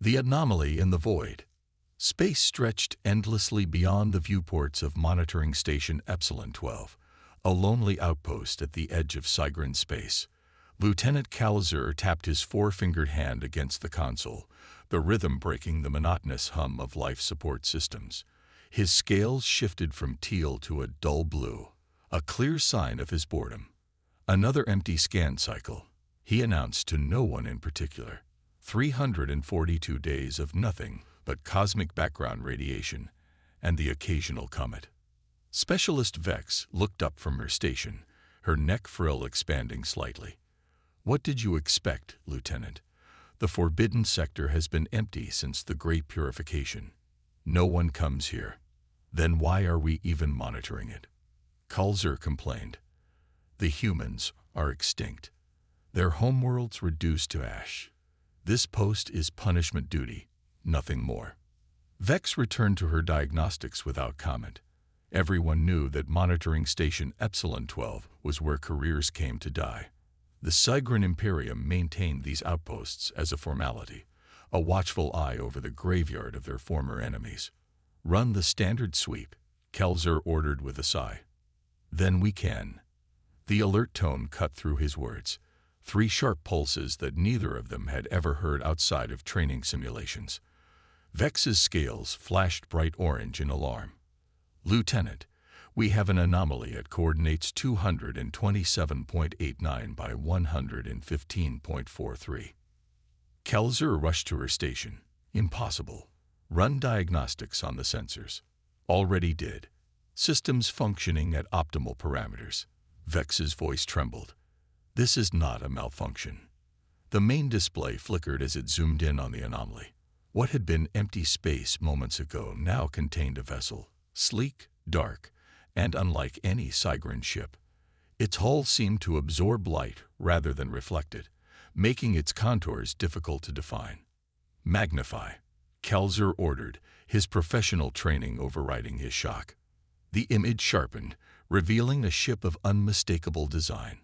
The anomaly in the void. Space stretched endlessly beyond the viewports of Monitoring Station Epsilon 12, a lonely outpost at the edge of Sigrin space. Lieutenant Calzer tapped his four-fingered hand against the console, the rhythm breaking the monotonous hum of life support systems. His scales shifted from teal to a dull blue, a clear sign of his boredom. Another empty scan cycle, he announced to no one in particular. 342 days of nothing but cosmic background radiation and the occasional comet. Specialist Vex looked up from her station, her neck frill expanding slightly. What did you expect, Lieutenant? The forbidden sector has been empty since the Great Purification. No one comes here. Then why are we even monitoring it? Calzer complained. The humans are extinct. Their homeworlds reduced to ash. This post is punishment duty, nothing more. Vex returned to her diagnostics without comment. Everyone knew that Monitoring Station Epsilon 12 was where careers came to die. The Sigrin Imperium maintained these outposts as a formality, a watchful eye over the graveyard of their former enemies. Run the standard sweep, Calzer ordered with a sigh. Then we can. The alert tone cut through his words. 3 sharp pulses that neither of them had ever heard outside of training simulations. Vex's scales flashed bright orange in alarm. Lieutenant, we have an anomaly at coordinates 227.89 by 115.43. Calzer rushed to her station. Impossible. Run diagnostics on the sensors. Already did. Systems functioning at optimal parameters. Vex's voice trembled. This is not a malfunction. The main display flickered as it zoomed in on the anomaly. What had been empty space moments ago now contained a vessel, sleek, dark, and unlike any Sigrin ship. Its hull seemed to absorb light rather than reflect it, making its contours difficult to define. Magnify, Calzer ordered, his professional training overriding his shock. The image sharpened, revealing a ship of unmistakable design.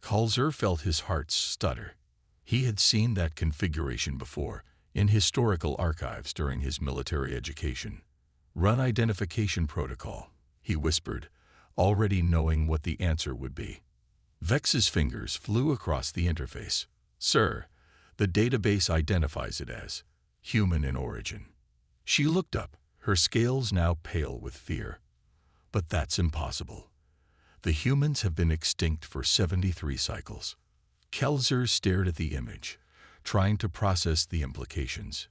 Calzer felt his heart stutter. He had seen that configuration before, in historical archives during his military education. Run identification protocol, he whispered, already knowing what the answer would be. Vex's fingers flew across the interface. Sir, the database identifies it as human in origin. She looked up, her scales now pale with fear. But that's impossible. The humans have been extinct for 73 cycles. Calzer stared at the image, trying to process the implications.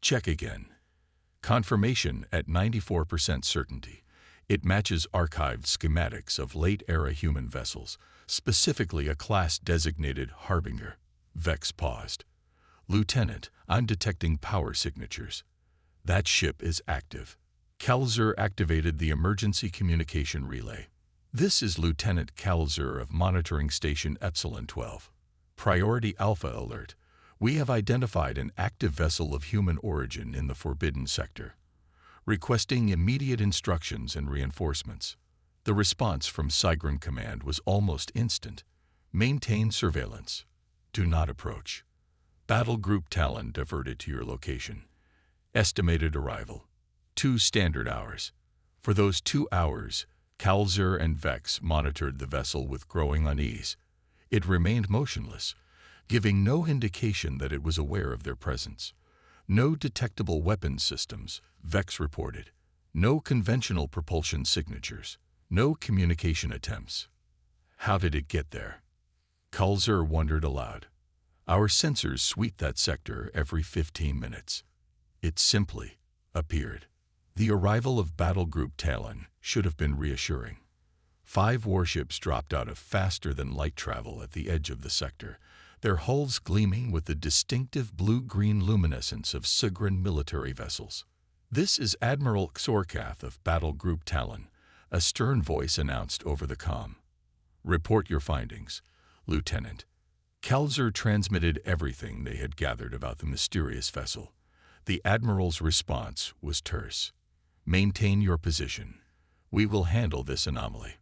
Check again. Confirmation at 94% certainty. It matches archived schematics of late-era human vessels, specifically a class-designated Harbinger. Vex paused. Lieutenant, I'm detecting power signatures. That ship is active. Calzer activated the emergency communication relay. This is Lieutenant Calzer of Monitoring Station Epsilon 12. Priority Alpha alert. We have identified an active vessel of human origin in the Forbidden Sector. Requesting immediate instructions and reinforcements. The response from Sigrin Command was almost instant. Maintain surveillance. Do not approach. Battle Group Talon diverted to your location. Estimated arrival. 2 standard hours. For those 2 hours, Calzer and Vex monitored the vessel with growing unease. It remained motionless, giving no indication that it was aware of their presence. No detectable weapons systems, Vex reported. No conventional propulsion signatures. No communication attempts. How did it get there? Calzer wondered aloud. Our sensors sweep that sector every 15 minutes. It simply appeared. The arrival of Battle Group Talon should have been reassuring. 5 warships dropped out of faster-than-light travel at the edge of the sector, their hulls gleaming with the distinctive blue-green luminescence of Sigrin military vessels. This is Admiral Xorkath of Battle Group Talon, a stern voice announced over the comm. Report your findings, Lieutenant. Calzer transmitted everything they had gathered about the mysterious vessel. The Admiral's response was terse. Maintain your position. We will handle this anomaly.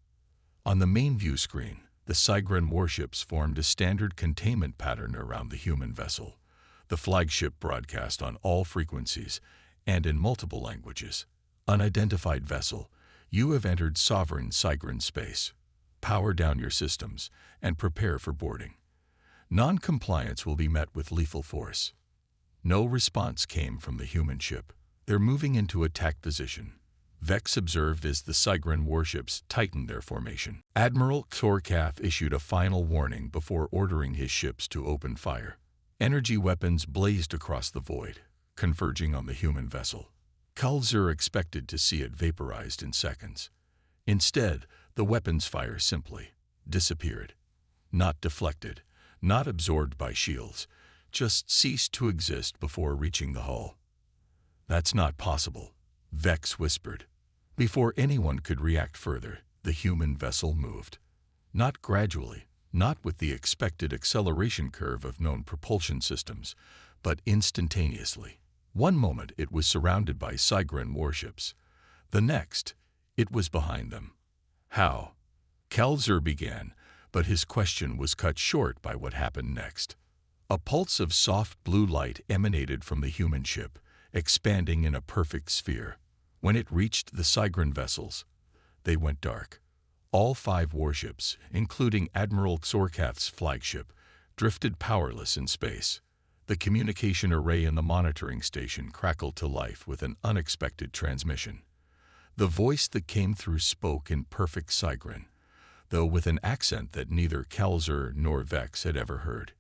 On the main view screen, the Sigrin warships formed a standard containment pattern around the human vessel. The flagship broadcast on all frequencies and in multiple languages. Unidentified vessel, you have entered sovereign Cygran space. Power down your systems and prepare for boarding. Non-compliance will be met with lethal force. No response came from the human ship. They're moving into attack position. Vex observed as the Cygran warships tightened their formation. Admiral Xorkath issued a final warning before ordering his ships to open fire. Energy weapons blazed across the void, converging on the human vessel. Kulzur expected to see it vaporized in seconds. Instead, the weapons fire simply disappeared. Not deflected, not absorbed by shields, just ceased to exist before reaching the hull. "That's not possible," Vex whispered. Before anyone could react further, the human vessel moved. Not gradually, not with the expected acceleration curve of known propulsion systems, but instantaneously. One moment it was surrounded by Cygran warships. The next, it was behind them. How? Kulzur began, but his question was cut short by what happened next. A pulse of soft blue light emanated from the human ship, expanding in a perfect sphere. When it reached the Cygran vessels, they went dark. All 5 warships, including Admiral Xorkath's flagship, drifted powerless in space. The communication array in the monitoring station crackled to life with an unexpected transmission. The voice that came through spoke in perfect Cygran, though with an accent that neither Kulzur nor Vex had ever heard.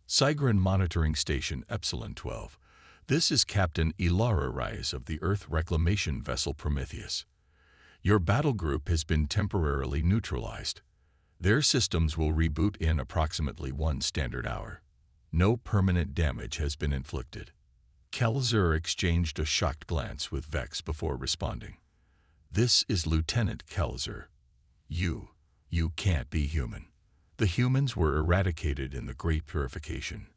Cygran Monitoring Station Epsilon 12. This is Captain Ilara Rise of the Earth Reclamation Vessel Prometheus. Your battle group has been temporarily neutralized. Their systems will reboot in approximately 1 standard hour. No permanent damage has been inflicted. Kulzur exchanged a shocked glance with Vex before responding. "This is Lieutenant Kulzur. You can't be human. The humans were eradicated in the Great Purification.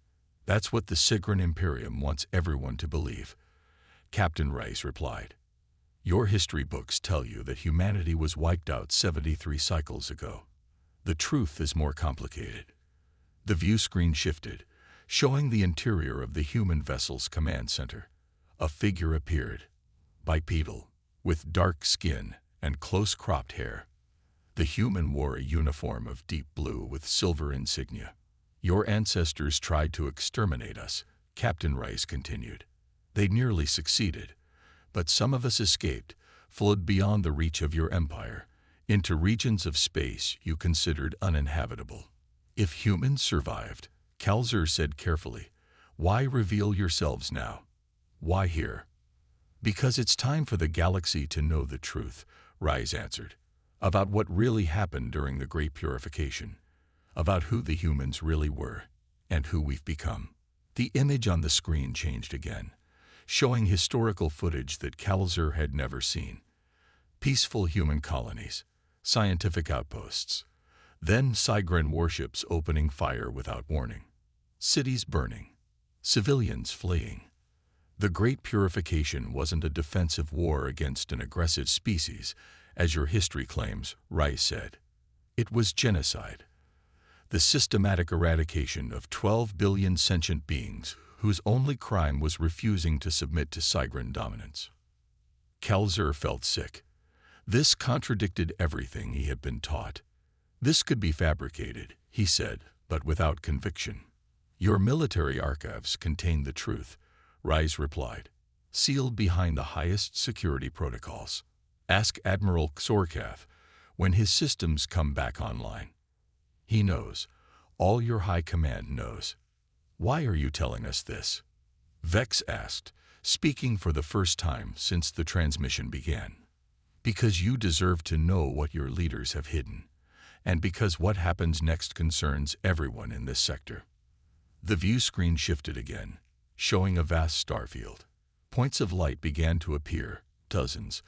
That's what the Cygran Imperium wants everyone to believe," Captain Rice replied. "Your history books tell you that humanity was wiped out 73 cycles ago. The truth is more complicated." The view screen shifted, showing the interior of the human vessel's command center. A figure appeared, bipedal, with dark skin and close-cropped hair. The human wore a uniform of deep blue with silver insignia. "Your ancestors tried to exterminate us," Captain Rice continued. "They nearly succeeded, but some of us escaped, fled beyond the reach of your empire, into regions of space you considered uninhabitable. If humans survived," Kulzur said carefully, "why reveal yourselves now? Why here?" "Because it's time for the galaxy to know the truth," Rice answered, "about what really happened during the Great Purification, about who the humans really were, and who we've become." The image on the screen changed again, showing historical footage that Kulzur had never seen. Peaceful human colonies, scientific outposts, then Cygran warships opening fire without warning. Cities burning, civilians fleeing. The Great Purification wasn't a defensive war against an aggressive species, as your history claims, Rice said. It was genocide. The systematic eradication of 12 billion sentient beings whose only crime was refusing to submit to Cygran dominance. Kulzur felt sick. This contradicted everything he had been taught. "This could be fabricated," he said, but without conviction. "Your military archives contain the truth," Rice replied, "sealed behind the highest security protocols. Ask Admiral Xorkath when his systems come back online. He knows. All your high command knows." "Why are you telling us this?" Vex asked, speaking for the first time since the transmission began. "Because you deserve to know what your leaders have hidden, and because what happens next concerns everyone in this sector." The view screen shifted again, showing a vast starfield. Points of light began to appear, dozens,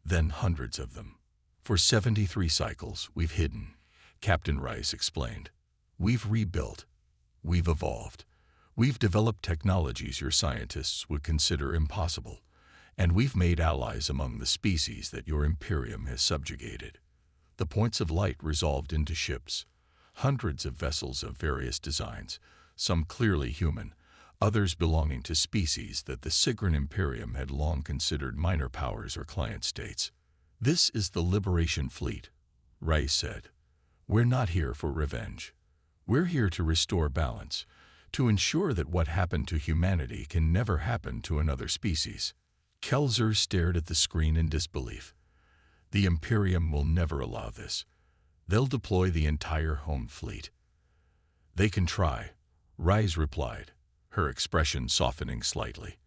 then hundreds of them. "For 73 cycles, we've hidden," Captain Rice explained. "We've rebuilt. We've evolved. We've developed technologies your scientists would consider impossible, and we've made allies among the species that your Imperium has subjugated." The points of light resolved into ships, hundreds of vessels of various designs, some clearly human, others belonging to species that the Sigrin Imperium had long considered minor powers or client states. "This is the Liberation Fleet," Rice said. "We're not here for revenge. We're here to restore balance, to ensure that what happened to humanity can never happen to another species." Kelzer stared at the screen in disbelief. "The Imperium will never allow this. They'll deploy the entire home fleet." "They can try," Rice replied, her expression softening slightly.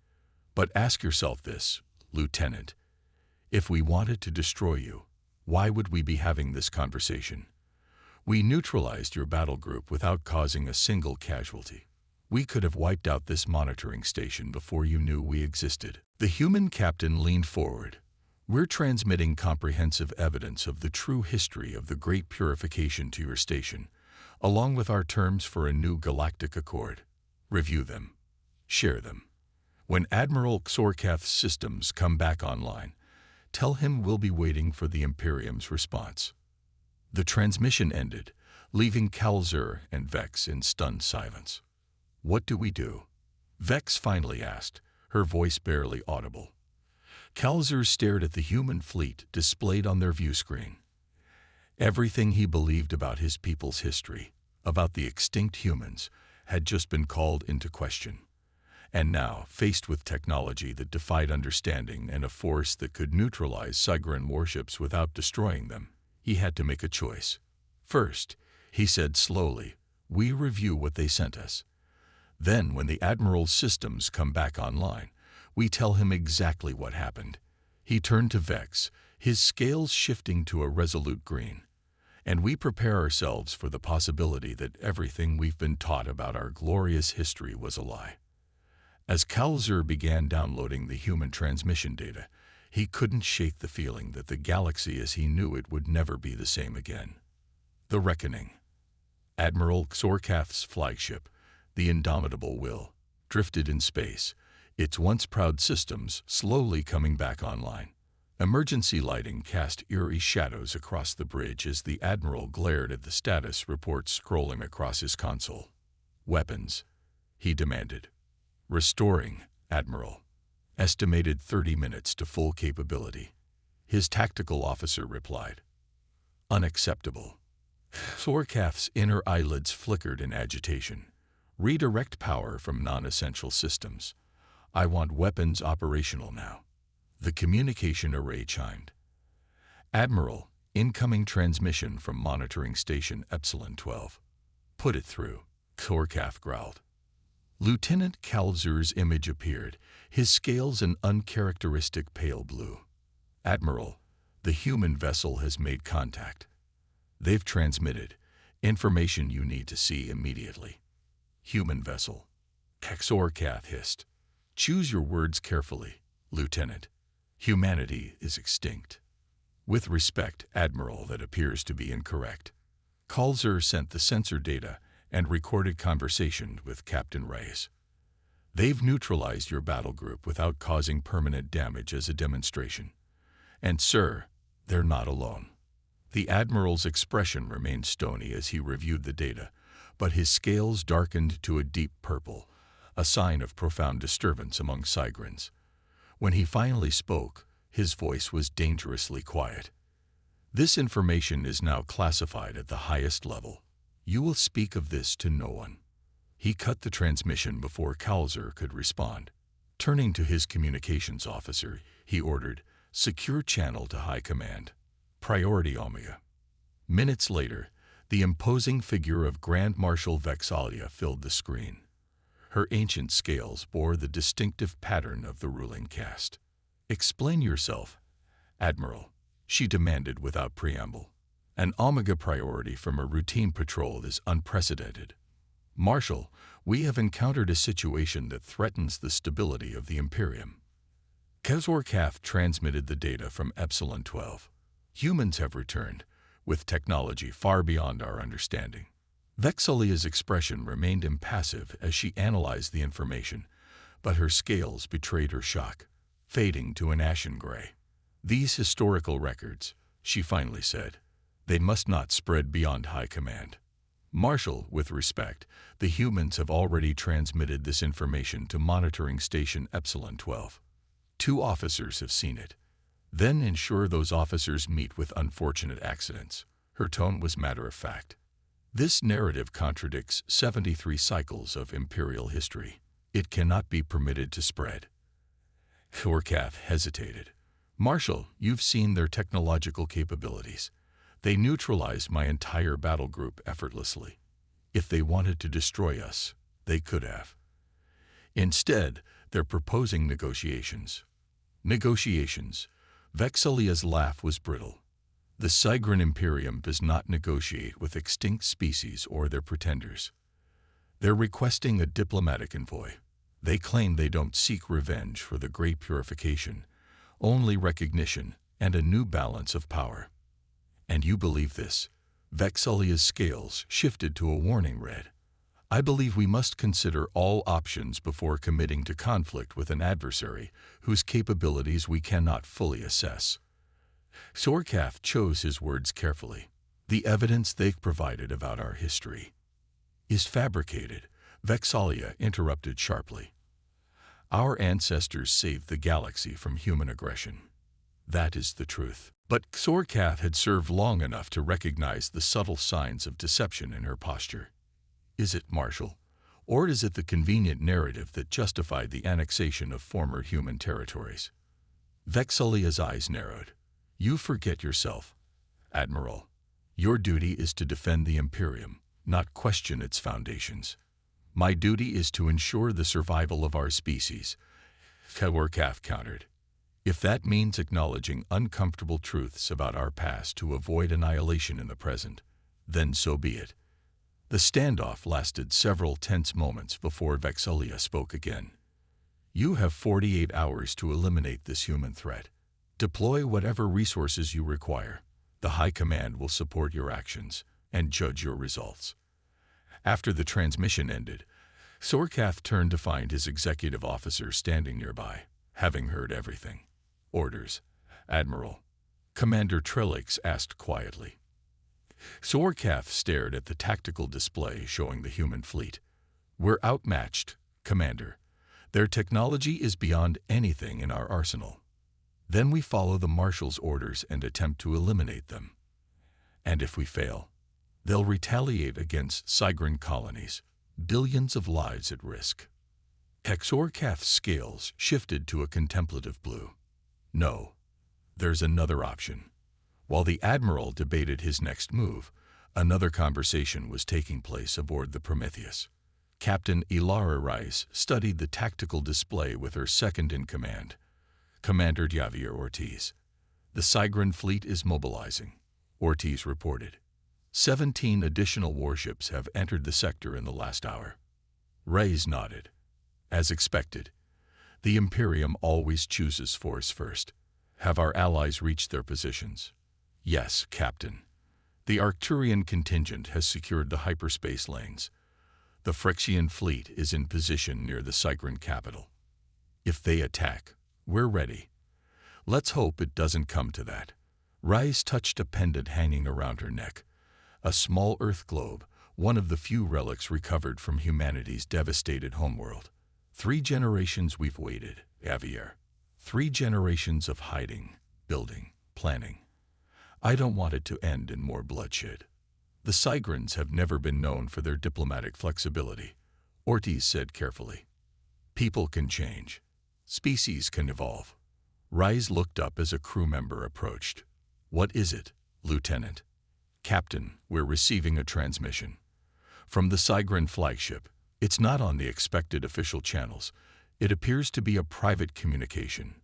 "But ask yourself this, Lieutenant. If we wanted to destroy you, why would we be having this conversation? We neutralized your battle group without causing a single casualty. We could have wiped out this monitoring station before you knew we existed." The human captain leaned forward. "We're transmitting comprehensive evidence of the true history of the Great Purification to your station, along with our terms for a new galactic accord. Review them. Share them. When Admiral Xorkath's systems come back online, tell him we'll be waiting for the Imperium's response." The transmission ended, leaving Kelzer and Vex in stunned silence. "What do we do?" Vex finally asked, her voice barely audible. Kelzer stared at the human fleet displayed on their view screen. Everything he believed about his people's history, about the extinct humans, had just been called into question. And now, faced with technology that defied understanding and a force that could neutralize Sigrin warships without destroying them, he had to make a choice. "First," he said slowly, "we review what they sent us. Then, when the Admiral's systems come back online, we tell him exactly what happened." He turned to Vex, his scales shifting to a resolute green. "And we prepare ourselves for the possibility that everything we've been taught about our glorious history was a lie." As Kelzer began downloading the human transmission data, he couldn't shake the feeling that the galaxy as he knew it would never be the same again. The Reckoning. Admiral Xorkath's flagship, the Indomitable Will, drifted in space, its once proud systems slowly coming back online. Emergency lighting cast eerie shadows across the bridge as the Admiral glared at the status reports scrolling across his console. "Weapons," he demanded. "Restoring, Admiral. Estimated 30 minutes to full capability." His tactical officer replied. "Unacceptable." Xorkath's inner eyelids flickered in agitation. "Redirect power from non-essential systems. I want weapons operational now." The communication array chimed. "Admiral, incoming transmission from monitoring station Epsilon 12. "Put it through," Xorkath growled. Lieutenant Kelzer's image appeared, his scales an uncharacteristic pale blue. "Admiral, the human vessel has made contact. They've transmitted information you need to see immediately." "Human vessel," Xorkath hissed. "Choose your words carefully, Lieutenant. Humanity is extinct." "With respect, Admiral, that appears to be incorrect." Kelzer sent the sensor data and recorded conversation with Captain Reyes. "They've neutralized your battle group without causing permanent damage as a demonstration. And, sir, they're not alone." The Admiral's expression remained stony as he reviewed the data, but his scales darkened to a deep purple, a sign of profound disturbance among Sigrins. When he finally spoke, his voice was dangerously quiet. "This information is now classified at the highest level. You will speak of this to no one." He cut the transmission before Kelzer could respond. Turning to his communications officer, he ordered, "Secure channel to High Command. Priority Omega." Minutes later, the imposing figure of Grand Marshal Vexalia filled the screen. Her ancient scales bore the distinctive pattern of the ruling caste. "Explain yourself, Admiral," she demanded without preamble. "An Omega priority from a routine patrol is unprecedented. Marshal, we have encountered a situation that threatens the stability of the Imperium." Xorkath transmitted the data from Epsilon 12. "Humans have returned, with technology far beyond our understanding." Vexalia's expression remained impassive as she analyzed the information, but her scales betrayed her shock, fading to an ashen gray. "These historical records," she finally said, "they must not spread beyond High Command." Marshal, with respect, the humans have already transmitted this information to monitoring station Epsilon 12. 2 officers have seen it. Then ensure those officers meet with unfortunate accidents. Her tone was matter-of-fact. This narrative contradicts 73 cycles of imperial history. It cannot be permitted to spread. Sorkath hesitated. Marshal, you've seen their technological capabilities. They neutralized my entire battle group effortlessly. If they wanted to destroy us, they could have. Instead, they're proposing negotiations. Negotiations. Vexilia's laugh was brittle. The Cygran Imperium does not negotiate with extinct species or their pretenders. They're requesting a diplomatic envoy. They claim they don't seek revenge for the Great Purification, only recognition and a new balance of power. And you believe this? Vexilia's scales shifted to a warning red. I believe we must consider all options before committing to conflict with an adversary whose capabilities we cannot fully assess. Sorkath chose his words carefully. The evidence they've provided about our history is fabricated, Vexilia interrupted sharply. Our ancestors saved the galaxy from human aggression. That is the truth. But Sorkath had served long enough to recognize the subtle signs of deception in her posture. Is it, Marshal? Or is it the convenient narrative that justified the annexation of former human territories? Vexilia's eyes narrowed. You forget yourself, Admiral. Your duty is to defend the Imperium, not question its foundations. My duty is to ensure the survival of our species, Sorkath countered. If that means acknowledging uncomfortable truths about our past to avoid annihilation in the present, then so be it. The standoff lasted several tense moments before Vexilia spoke again. You have 48 hours to eliminate this human threat. Deploy whatever resources you require. The High Command will support your actions and judge your results. After the transmission ended, Sorkath turned to find his executive officer standing nearby, having heard everything. Orders, Admiral. Commander Trellix asked quietly. Sorkath stared at the tactical display showing the human fleet. We're outmatched, Commander. Their technology is beyond anything in our arsenal. Then we follow the Marshal's orders and attempt to eliminate them. And if we fail, they'll retaliate against Cygran colonies, billions of lives at risk. Sorkath's scales shifted to a contemplative blue. No, there's another option. While the Admiral debated his next move, another conversation was taking place aboard the Prometheus. Captain Ilara Rice studied the tactical display with her second-in-command, Commander Javier Ortiz. The Cygran fleet is mobilizing, Ortiz reported. 17 additional warships have entered the sector in the last hour. Rice nodded. As expected, the Imperium always chooses force first. Have our allies reached their positions? Yes, Captain. The Arcturian contingent has secured the hyperspace lanes. The Phyrexian fleet is in position near the Cygran capital. If they attack, we're ready. Let's hope it doesn't come to that. Rice touched a pendant hanging around her neck. A small Earth globe, one of the few relics recovered from humanity's devastated homeworld. 3 generations we've waited, Javier. 3 generations of hiding, building, planning. I don't want it to end in more bloodshed. The Cygrans have never been known for their diplomatic flexibility, Ortiz said carefully. People can change. Species can evolve. Rice looked up as a crew member approached. What is it, Lieutenant? Captain, we're receiving a transmission. From the Cygran flagship. It's not on the expected official channels. It appears to be a private communication.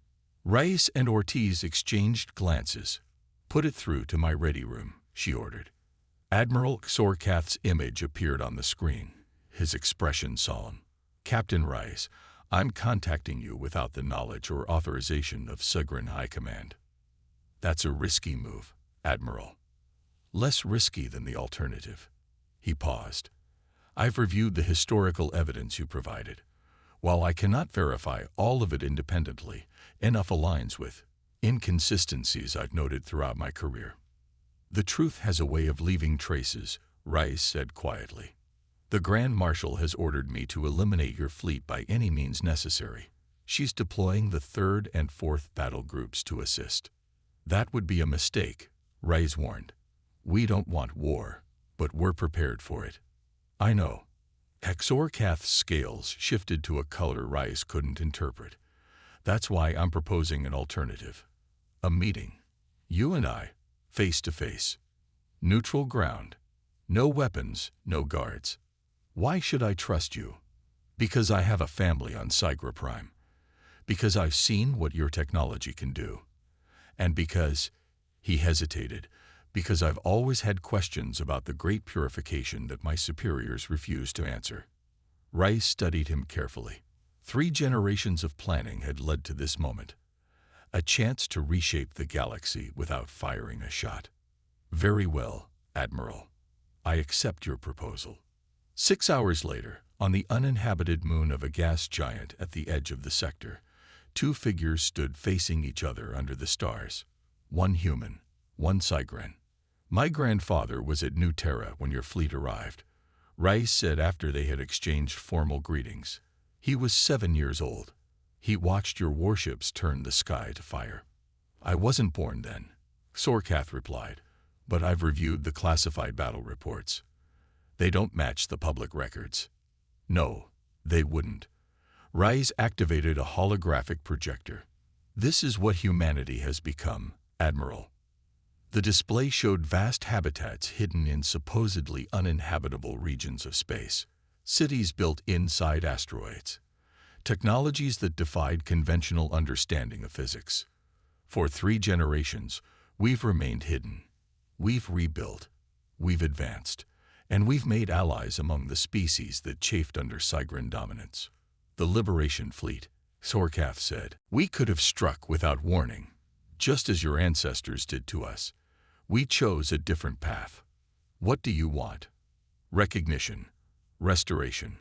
Rice and Ortiz exchanged glances. Put it through to my ready room, she ordered. Admiral Sorkath's image appeared on the screen, his expression solemn. Captain Rice, I'm contacting you without the knowledge or authorization of Cygran High Command. That's a risky move, Admiral. Less risky than the alternative. He paused. I've reviewed the historical evidence you provided. While I cannot verify all of it independently, enough aligns with inconsistencies I've noted throughout my career. The truth has a way of leaving traces, Rice said quietly. The Grand Marshal has ordered me to eliminate your fleet by any means necessary. She's deploying the 3rd and 4th battle groups to assist. That would be a mistake, Rice warned. We don't want war, but we're prepared for it. I know. Exorcath's scales shifted to a color Rice couldn't interpret. That's why I'm proposing an alternative. A meeting. You and I, face to face. Neutral ground. No weapons, no guards. Why should I trust you? Because I have a family on Cygra Prime. Because I've seen what your technology can do. And because, he hesitated, because I've always had questions about the great purification that my superiors refused to answer. Rice studied him carefully. 3 generations of planning had led to this moment. A chance to reshape the galaxy without firing a shot. Very well, Admiral. I accept your proposal. 6 hours later, on the uninhabited moon of a gas giant at the edge of the sector, 2 figures stood facing each other under the stars. One human, one Cygran. My grandfather was at New Terra when your fleet arrived, Rice said after they had exchanged formal greetings. He was 7 years old. He watched your warships turn the sky to fire. I wasn't born then, Sorkath replied, but I've reviewed the classified battle reports. They don't match the public records. No, they wouldn't. Rice activated a holographic projector. This is what humanity has become, Admiral. The display showed vast habitats hidden in supposedly uninhabitable regions of space, cities built inside asteroids, technologies that defied conventional understanding of physics. For 3 generations, we've remained hidden. We've rebuilt, we've advanced, and we've made allies among the species that chafed under Cygran dominance. The Liberation Fleet, Sorkath said. We could have struck without warning, just as your ancestors did to us. We chose a different path. What do you want? Recognition, restoration,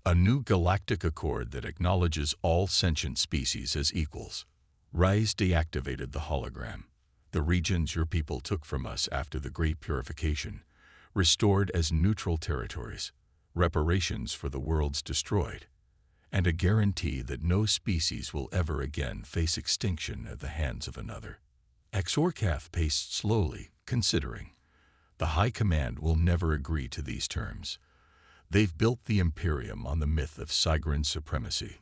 a new galactic accord that acknowledges all sentient species as equals. Rice deactivated the hologram. The regions your people took from us after the Great Purification, restored as neutral territories, reparations for the worlds destroyed, and a guarantee that no species will ever again face extinction at the hands of another. Exorcath paced slowly, considering. The High Command will never agree to these terms. They've built the Imperium on the myth of Cygran supremacy.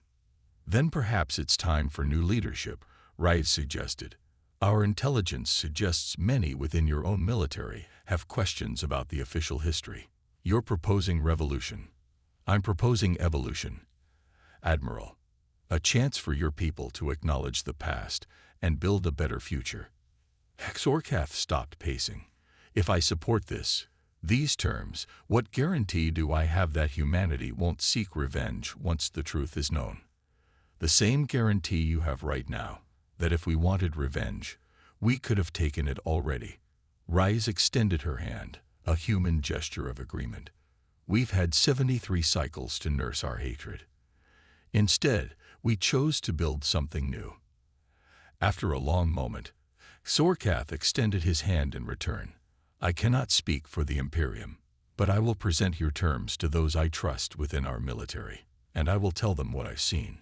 Then perhaps it's time for new leadership, Rice suggested. Our intelligence suggests many within your own military have questions about the official history. You're proposing revolution. I'm proposing evolution. Admiral, a chance for your people to acknowledge the past and build a better future. Exorcath stopped pacing. If I support these terms, what guarantee do I have that humanity won't seek revenge once the truth is known? The same guarantee you have right now, that if we wanted revenge, we could have taken it already. Rice extended her hand, a human gesture of agreement. We've had 73 cycles to nurse our hatred. Instead, we chose to build something new. After a long moment, Sorkath extended his hand in return. I cannot speak for the Imperium, but I will present your terms to those I trust within our military, and I will tell them what I've seen.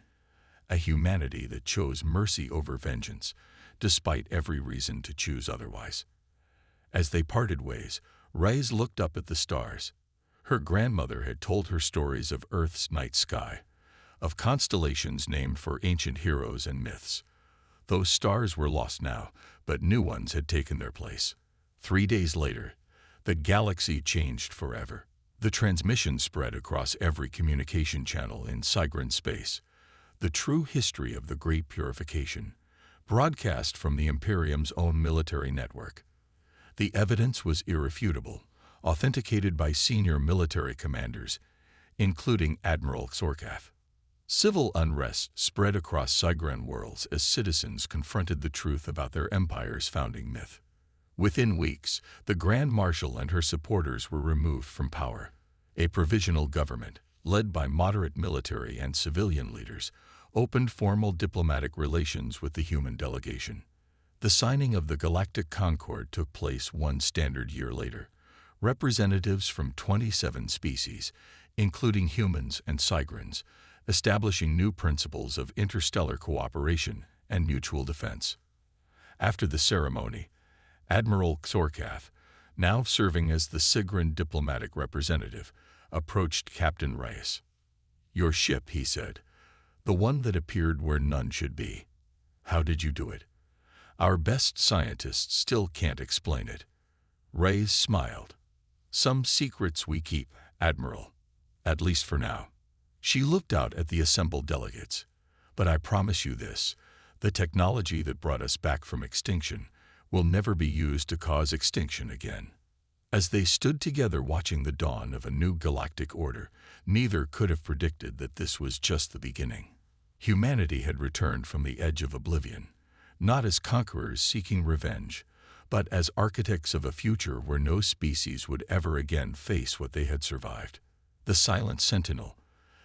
A humanity that chose mercy over vengeance, despite every reason to choose otherwise. As they parted ways, Rice looked up at the stars. Her grandmother had told her stories of Earth's night sky, of constellations named for ancient heroes and myths. Those stars were lost now, but new ones had taken their place. 3 days later, the galaxy changed forever. The transmission spread across every communication channel in Cygran space. The true history of the Great Purification, broadcast from the Imperium's own military network. The evidence was irrefutable, authenticated by senior military commanders, including Admiral Sorkath. Civil unrest spread across Cygran worlds as citizens confronted the truth about their empire's founding myth. Within weeks, the Grand Marshal and her supporters were removed from power. A provisional government, led by moderate military and civilian leaders, opened formal diplomatic relations with the human delegation. The signing of the Galactic Concord took place 1 standard year later. representatives from 27 species, including humans and Cygrans, establishing new principles of interstellar cooperation and mutual defense. After the ceremony, Admiral Xorkath, now serving as the Cygran diplomatic representative, approached Captain Reyes. "Your ship," he said, "the one that appeared where none should be. How did you do it? Our best scientists still can't explain it." Reyes smiled. "Some secrets we keep, Admiral, at least for now." She looked out at the assembled delegates. "But I promise you this, the technology that brought us back from extinction will never be used to cause extinction again." As they stood together watching the dawn of a new galactic order, neither could have predicted that this was just the beginning. Humanity had returned from the edge of oblivion, not as conquerors seeking revenge, but as architects of a future where no species would ever again face what they had survived. The Silent Sentinel,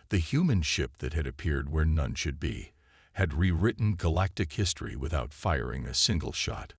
the human ship that had appeared where none should be, had rewritten galactic history without firing a single shot.